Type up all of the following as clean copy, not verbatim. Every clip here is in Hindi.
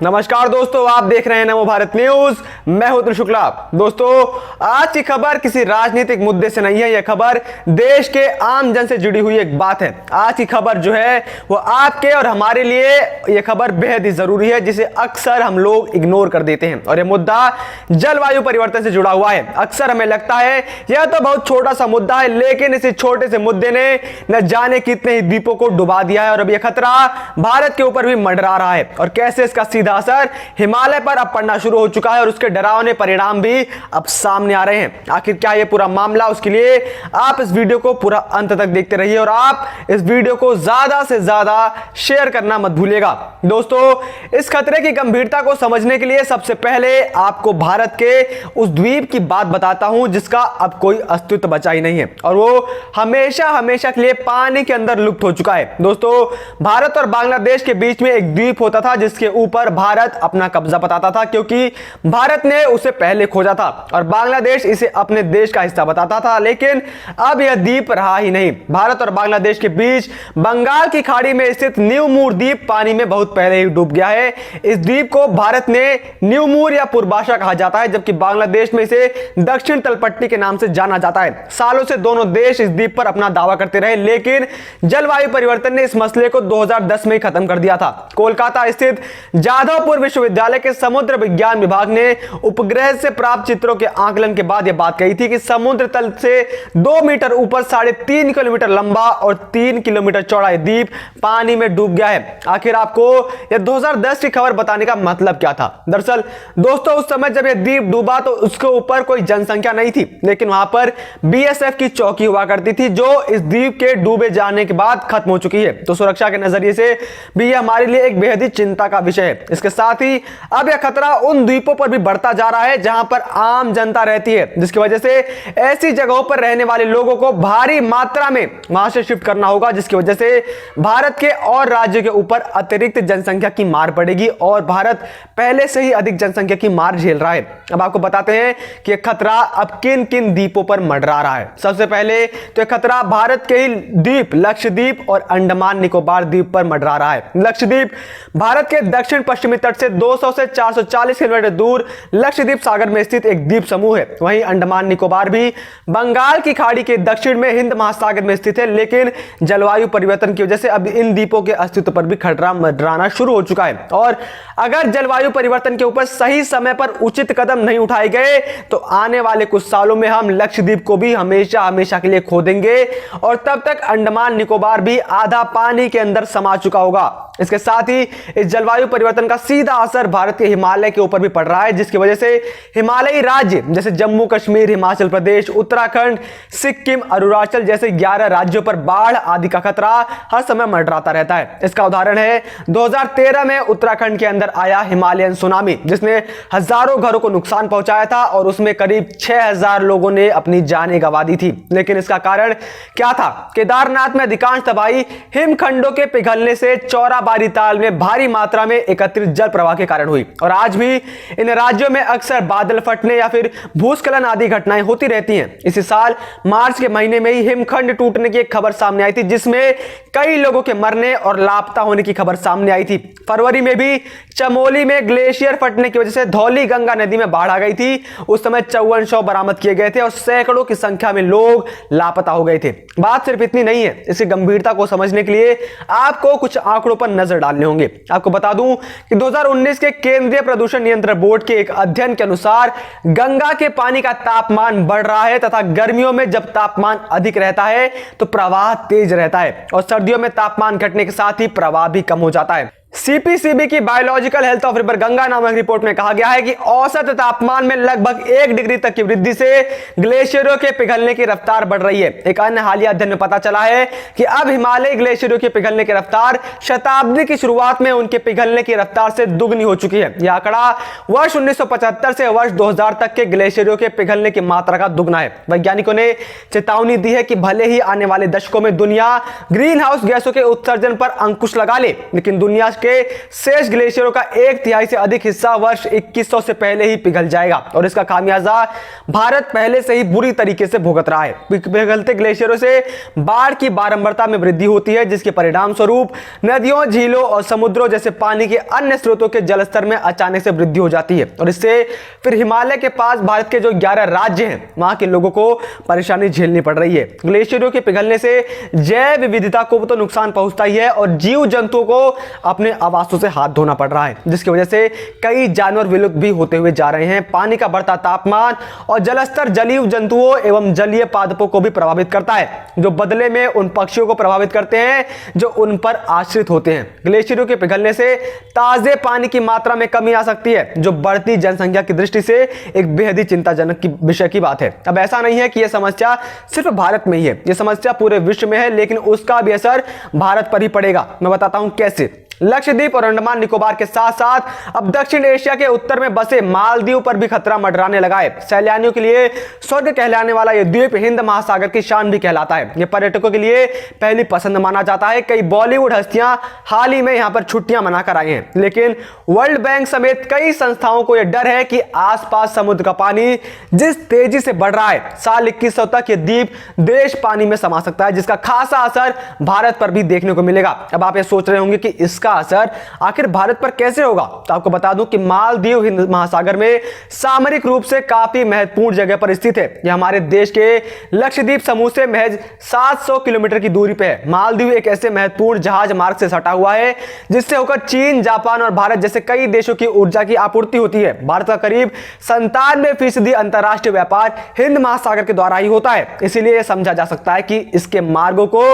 नमस्कार दोस्तों, आप देख रहे हैं नमो भारत न्यूज। मैं हूं अतुल शुक्ला। दोस्तों, आज की खबर किसी राजनीतिक मुद्दे से नहीं है। यह खबर देश के आम जन से जुड़ी हुई एक बात है। आज की खबर जो है वो आपके और हमारे लिए यह खबर बेहद ही जरूरी है, जिसे अक्सर हम लोग इग्नोर कर देते हैं। और यह मुद्दा जलवायु परिवर्तन से जुड़ा हुआ है। अक्सर हमें लगता है यह तो बहुत छोटा सा मुद्दा है, लेकिन इसी छोटे से मुद्दे ने न जाने कितने ही द्वीपों को डुबा दिया है। और अब यह खतरा भारत के ऊपर भी मंडरा रहा है और कैसे इसका सीधा असर हिमालय पर अब पड़ना शुरू हो चुका है और उसके डरावने परिणाम भी अब सामने आ रहे हैं। आखिर क्या यह पूरा मामला, उसके लिए आप इस वीडियो को पूरा अंत तक देखते रहिए और आप इस वीडियो को ज्यादा से ज्यादा शेयर करना मत भूलिएगा। दोस्तों, इस खतरे की गंभीरता को समझने के लिए सबसे पहले आपको भारत के उस द्वीप की बात बताता हूं जिसका अब कोई अस्तित्व बचा ही नहीं है और वो हमेशा हमेशा के लिए पानी के अंदर लुप्त हो चुका है। दोस्तों, भारत और बांग्लादेश के बीच में एक द्वीप होता था जिसके ऊपर भारत अपना कब्जा बताता था, क्योंकि भारत ने उसे पहले खोजा था और बांग्लादेश इसे अपने देश का हिस्सा बताता था। लेकिन अब यह द्वीप रहा ही नहीं। भारत और बांग्लादेश के बीच बंगाल की खाड़ी में स्थित न्यू मूर द्वीप पानी में बहुत पहले ही डूब गया है। इस द्वीप को भारत ने न्यू मूर या पूर्वाशा कहा जाता है, जबकि बांग्लादेश में इसे दक्षिण तलपट्टी के नाम से जाना जाता है। सालों से दोनों देश इस द्वीप पर अपना दावा करते रहे, लेकिन जलवायु परिवर्तन ने इस मसले को 2010 में ही खत्म कर दिया था। कोलकाता स्थित जाधवपुर विश्वविद्यालय के समुद्र विज्ञान विभाग ने उपग्रह से प्राप्त चित्रों के आकलन के बाद यह बात कही थी कि समुद्र तल से 2 मीटर ऊपर 3.5 किलोमीटर लंबा और 3 किलोमीटर चौड़ा द्वीप पानी में डूब गया है। आखिर आपको यह 2010 की खबर बताने का मतलब क्या था? दरअसल दोस्तों, उस समय जब यह द्वीप डूबा तो उसके ऊपर कोई जनसंख्या नहीं थी, लेकिन वहां पर बीएसएफ की चौकी हुआ करती थी जो इस द्वीप के डूबे जाने के बाद खत्म हो चुकी है। तो सुरक्षा के नजरिए से भी यह हमारे लिए एक बेहद ही चिंता का विषय है। इसके साथ ही अब यह खतरा उन द्वीपों पर भी बढ़ता जा रहा है जहां पर आम जनता रहती है, जिसकी वजह से ऐसी जगहों पर रहने वाले लोगों को भारी मात्रा में वहां से शिफ्ट करना होगा, जिसकी वजह से भारत के और राज्यों के ऊपर अतिरिक्त जनसंख्या की मार पड़ेगी और भारत पहले से ही अधिक जनसंख्या की मार झेल रहा है। अब आपको बताते हैं कि यह खतरा अब किन किन द्वीपों पर मंडरा रहा है। सबसे पहले तो यह खतरा भारत के ही द्वीप लक्षद्वीप और अंडमान निकोबार द्वीप पर मंडरा रहा है। लक्षद्वीप भारत के दक्षिण पश्चिमी तट से 200 से 440 किलोमीटर दूर लक्षद्वीप सागर में स्थित एक द्वीप समूह है। वहीं अंडमान निकोबार भी बंगाल की खाड़ी के दक्षिण में हिंद महासागर में स्थित है, लेकिन जलवायु परिवर्तन की वजह से अब इन द्वीपों के अस्तित्व पर भी खतरा मंडराना शुरू हो चुका है। और अगर जलवायु परिवर्तन के ऊपर सही समय पर उचित कदम नहीं उठाए गए तो आने वाले कुछ सालों में हम लक्षद्वीप को भी हमेशा हमेशा के लिए खो देंगे और तब तक अंडमान निकोबार भी आधा पानी के अंदर समा चुका होगा। इसके साथ ही इस जलवायु परिवर्तन का सीधा असर भारत के हिमालय के ऊपर भी पड़ रहा है, जिसकी वजह से हिमालयी राज्य जैसे जम्मू कश्मीर, हिमाचल प्रदेश, उत्तराखंड, सिक्किम, अरुणाचल जैसे 11 राज्यों पर बाढ़ आदि का खतरा हर समय मंडराता रहता है। इसका उदाहरण है 2013 में उत्तराखंड के अंदर आया हिमालयन सुनामी, जिसने हजारों घरों को नुकसान पहुंचाया था और उसमें करीब 6000 लोगों ने अपनी जानें गंवा दी थी। लेकिन इसका कारण क्या था? केदारनाथ में अधिकांश तबाही हिमखंडों के पिघलने से चौराबाड़ी ताल में भारी मात्रा में एकत्रित जल प्रवाह के कारण हुई और आज भी इन राज्यों में अक्सर बादल फटने या फिर भूस्खलन आदि घटनाएं होती रहती हैं। इसी साल मार्च के महीने में ही हिमखंड टूटने की एक खबर सामने आई थी, जिसमें कई लोगों के मरने और लापता होने की खबर सामने आई थी। फरवरी में भी चमोली में ग्लेशियर फटने की वजह से धौली गंगा नदी में बाढ़ आ गई थी। उस समय 54 शव बरामद किए गए थे और सैकड़ों की संख्या में लोग लापता हो गए थे। बात सिर्फ इतनी नहीं है, इसकी गंभीरता को समझने के लिए आपको कुछ आंकड़ों पर नजर डालने होंगे। आपको बता दूं कि 2019 के केंद्रीय प्रदूषण नियंत्रण बोर्ड के एक अध्ययन के अनुसार गंगा के पानी का तापमान बढ़ रहा है तथा गर्मियों में जब तापमान अधिक रहता है तो प्रवाह तेज रहता है और सर्दियों में तापमान घटने के साथ ही प्रवाह भी कम हो जाता है। सीपीसीबी की biological health of river Ganga नामक रिपोर्ट में कहा गया है कि औसत तापमान में लगभग 1 डिग्री तक की वृद्धि से ग्लेशियरों के पिघलने की रफ्तार बढ़ रही है। एक अन्य हालिया अध्ययन में पता चला है कि अब हिमालय ग्लेशियरों के पिघलने की रफ्तार शताब्दी की शुरुआत में उनके पिघलने की रफ्तार से दुगनी हो चुकी है। यह आंकड़ा वर्ष 1975 से वर्ष 2000 तक के ग्लेशियरों के पिघलने की मात्रा का दुगना है। वैज्ञानिकों ने चेतावनी दी है कि भले ही आने वाले दशकों में दुनिया ग्रीन हाउस गैसों के उत्सर्जन पर अंकुश लगा ले, लेकिन दुनिया के शेष ग्लेशियरों का 1/3 से अधिक हिस्सा वर्ष 2100 से पहले ही पिघल जाएगा और इसका खामियाजा भारत पहले से ही बुरी तरीके से भुगत रहा है। पिघलते ग्लेशियरों से बाढ़ की बारंबारता में वृद्धि होती है, जिसके परिणाम स्वरूप नदियों, झीलों और समुद्रों जैसे पानी के अन्य स्रोतों के जलस्तर में अचानक से वृद्धि हो जाती है और इससे फिर हिमालय के पास भारत के जो 11 राज्य हैं वहां के लोगों को परेशानी झेलनी पड़ रही है। ग्लेशियरों के पिघलने से जैव विविधता को तो नुकसान पहुंचता ही है और जीव जंतुओं को अपने आवासों से हाथ धोना पड़ रहा है, जिसकी वजह से कई जानवर विलुप्त भी होते हुए जा रहे हैं। पानी का बढ़ता तापमान और जलस्तर जलीय जंतुओं एवं जलीय पादपों को भी प्रभावित करता है, जो बदले में उन पक्षियों को प्रभावित करते हैं जो उन पर आश्रित होते हैं। ग्लेशियरों के पिघलने से ताजे पानी की मात्रा में कमी आ सकती है, जो बढ़ती जनसंख्या की दृष्टि से एक बेहद ही चिंताजनक विषय की बात है। अब ऐसा नहीं है कि यह समस्या सिर्फ भारत में ही है, यह समस्या पूरे विश्व में है, लेकिन उसका भी असर भारत पर ही पड़ेगा। मैं बताता हूं कैसे। लक्षद्वीप और अंडमान निकोबार के साथ साथ अब दक्षिण एशिया के उत्तर में बसे मालदीव पर भी खतरा मंडराने लगा है। सैलानियों के लिए स्वर्ग कहलाने वाला यह द्वीप हिंद महासागर की शान भी कहलाता है। यह पर्यटकों के लिए पहली पसंद माना जाता है। कई बॉलीवुड हस्तियां हाल ही में यहां पर छुट्टियां मनाकर आई हैं, लेकिन वर्ल्ड बैंक समेत कई संस्थाओं को यह डर है कि आसपास समुद्र का पानी जिस तेजी से बढ़ रहा है, साल 2100 तक यह द्वीप देश पानी में समा सकता है, जिसका खासा असर भारत पर भी देखने को मिलेगा। अब आप ये सोच रहे होंगे कि इसका असर आखिर भारत पर कैसे होगा, तो आपको बता दूं कि मालदीव हिंद महासागर में सामरिक रूप से काफी महत्वपूर्ण जगह पर स्थित है। यह हमारे देश के लक्षद्वीप समूह से महज 700 किलोमीटर की दूरी पे है। मालदीव एक ऐसे महत्वपूर्ण जहाज मार्ग से सटा हुआ है जिससे होकर चीन, जापान और भारत जैसे कई देशों की ऊर्जा की आपूर्ति होती है। भारत का करीब 97% अंतरराष्ट्रीय व्यापार हिंद महासागर के द्वारा ही होता है। इसीलिए यह समझा जा सकता है कि इसके मार्गों को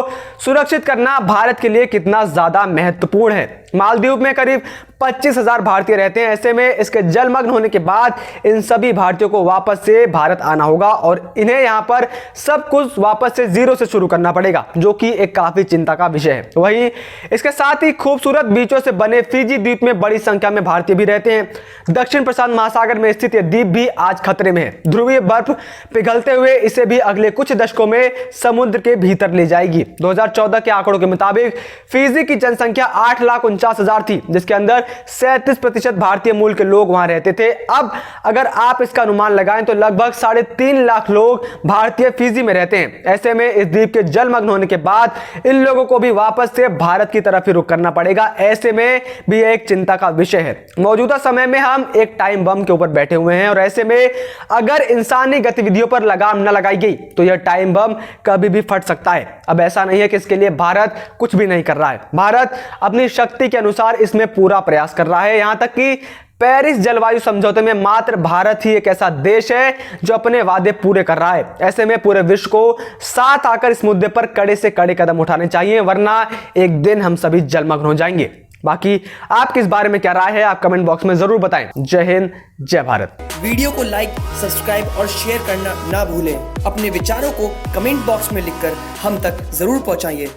सुरक्षित करना भारत के लिए कितना ज्यादा महत्वपूर्ण है। मालदीव में करीब 25,000 भारतीय रहते हैं। ऐसे में इसके जलमग्न होने के बाद इन सभी भारतीयों को वापस से भारत आना होगा और इन्हें यहां पर सब कुछ वापस से जीरो से शुरू करना पड़ेगा, जो कि एक काफी चिंता का विषय है। वहीं इसके साथ ही खूबसूरत बीचों से बने फिजी द्वीप में बड़ी संख्या में भारतीय भी रहते हैं। दक्षिण प्रशांत महासागर में स्थित यह द्वीप भी आज खतरे में है। ध्रुवीय बर्फ पिघलते हुए इसे भी अगले कुछ दशकों में समुद्र के भीतर ले जाएगी। 2014 के आंकड़ों के मुताबिक फिजी की जनसंख्या 8,49,000 थी, जिसके अंदर 37% भारतीय मूल के लोग वहां रहते थे। अब अगर आप इसका अनुमान लगाएं तो लगभग 3.5 लाख लोग भारतीय फिजी में रहते हैं। ऐसे में इस द्वीप के जलमग्न होने के बाद इन लोगों को भी वापस से भारत की तरफ ही रुख करना पड़ेगा। ऐसे में भी एक चिंता का विषय है। मौजूदा समय में हम एक टाइम बम के ऊपर बैठे हुए हैं और ऐसे में अगर इंसानी गतिविधियों पर लगाम न लगाई गई तो यह टाइम बम कभी भी फट सकता है। अब ऐसा नहीं है कि इसके लिए भारत कुछ भी नहीं कर रहा है। भारत अपनी शक्ति के अनुसार इसमें पूरा प्रयास कर रहा है। यहां तक कि पेरिस जलवायु समझौते में मात्र भारत ही एक ऐसा देश है जो अपने वादे पूरे कर रहा है। ऐसे में पूरे विश्व को साथ आकर इस मुद्दे पर कड़े से कड़े कदम उठाने चाहिए, वरना एक दिन हम सभी जलमग्न हो जाएंगे। बाकी आपकी इस बारे में क्या राय है, आप कमेंट बॉक्स में जरूर बताएं। जय हिंद, जय भारत। वीडियो को लाइक, सब्सक्राइब और शेयर करना ना भूलें। अपने विचारों को कमेंट बॉक्स में लिखकर हम तक जरूर पहुंचाइए।